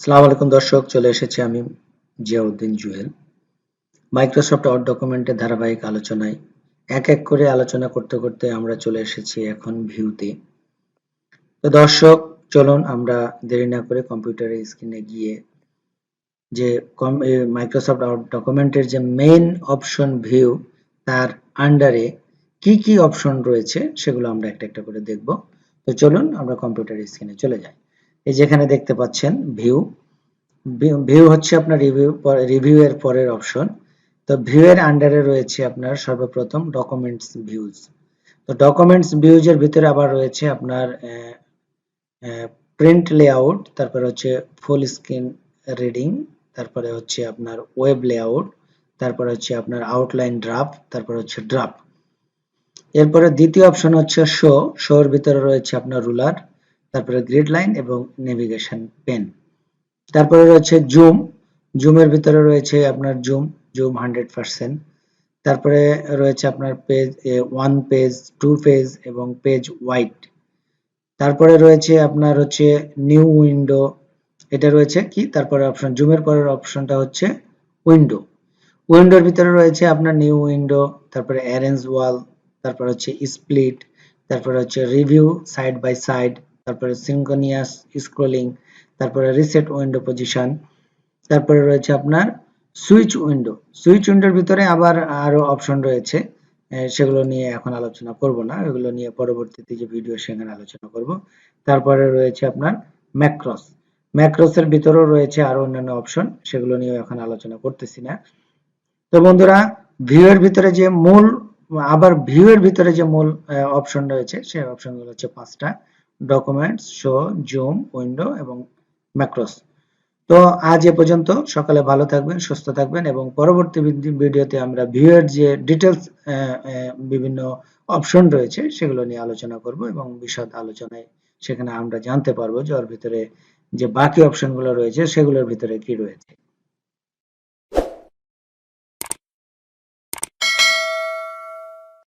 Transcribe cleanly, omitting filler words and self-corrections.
আসসালামু আলাইকুম দর্শক, চলে এসেছি আমি জিয়াউদ্দিন জুয়েল। মাইক্রোসফট ওয়ার্ড ডকুমেন্টের ধারাবাহিক আলোচনায় এক এক করে আলোচনা করতে করতে আমরা চলে এসেছি এখন ভিউতে। তো দর্শক, চলুন আমরা দেরি না করে কম্পিউটারের স্ক্রিনে গিয়ে যে মাইক্রোসফট ওয়ার্ড ডকুমেন্টের যে মেইন অপশন ভিউ, তার আন্ডারে কি কি অপশন রয়েছে সেগুলো আমরা একটা একটা করে দেখব। তো চলুন আমরা কম্পিউটারের স্ক্রিনে চলে যাই। এই যেখানে দেখতে পাচ্ছেন ভিউ, ভিউ হচ্ছে আপনার রিভিউ এর পরের অপশন। তো ভিউ এর আন্ডারে রয়েছে আপনার সর্বপ্রথম ডকুমেন্টস ভিউজ। তো ডকুমেন্টস ভিউজ এর ভিতরে আবার রয়েছে আপনার প্রিন্ট লেআউট, তারপরে হচ্ছে ফুল স্ক্রিন রিডিং, তারপরে হচ্ছে আপনার ওয়েব লেআউট, তারপরে হচ্ছে আপনার আউটলাইন ড্রাফট, তারপরে হচ্ছে ড্রাফট। এরপরে দ্বিতীয় অপশন হচ্ছে শোর ভিতরে রয়েছে আপনার রুলার, তারপরে গ্রিড লাইন এবং নেভিগেশন পেন। তারপরে রয়েছে জুম, জুমের ভিতরে রয়েছে আপনার জুম 100%। তারপরে রয়েছে আপনার পেজ 1 পেজ, 2 পেজ এবং পেজ ওয়াইড। তারপরে রয়েছে আপনার হচ্ছে নিউ উইন্ডো, এটা রয়েছে কি, তারপরে অপশন জুমের পরের অপশনটা হচ্ছে উইন্ডো। উইন্ডোর ভিতরে রয়েছে আপনার নিউ উইন্ডো, তারপরে অ্যারেঞ্জ ওয়াল, তারপরে হচ্ছে স্প্লিট, তারপরে হচ্ছে রিভিউ সাইড বাই সাইড, তারপরে সিনক্রোনিয়াস স্ক্রলিং, তারপরে রিসেট উইন্ডো পজিশন, তারপরে রয়েছে আপনার সুইচ উইন্ডো। সুইচ উইন্ডোর ভিতরে আবার আরো অপশন রয়েছে, সেগুলো নিয়ে এখন আলোচনা করব না, এগুলো নিয়ে পরবর্তীতে যে ভিডিও সেখানে আলোচনা করব। তারপরে রয়েছে আপনার ম্যাক্রোস, ম্যাক্রোসের ভিতরেও রয়েছে আরো অন্যান্য অপশন, সেগুলো নিয়ে এখন আলোচনা করতেছি না। তো বন্ধুরা, ভিউয়ের ভিতরে যে মূল ভিউয়ের ভিতরে যে মূল অপশন রয়েছে, সেই অপশনগুলো হচ্ছে 5টা: ডকুমেন্টস, শো, জুম, উইন্ডো এবং ম্যাক্রোস। তো আজ এ পর্যন্ত। সকালে ভালো থাকবেন, সুস্থ থাকবেন এবং পরবর্তী ভিডিওতে আমরা ভিউয়ের যে ডিটেলস বিভিন্ন অপশন রয়েছে সেগুলো নিয়ে আলোচনা করব এবং বিশদ আলোচনায় সেখানে আমরা জানতে পারবো যে ওর ভিতরে যে বাকি অপশনগুলো রয়েছে সেগুলোর ভিতরে কি রয়েছে।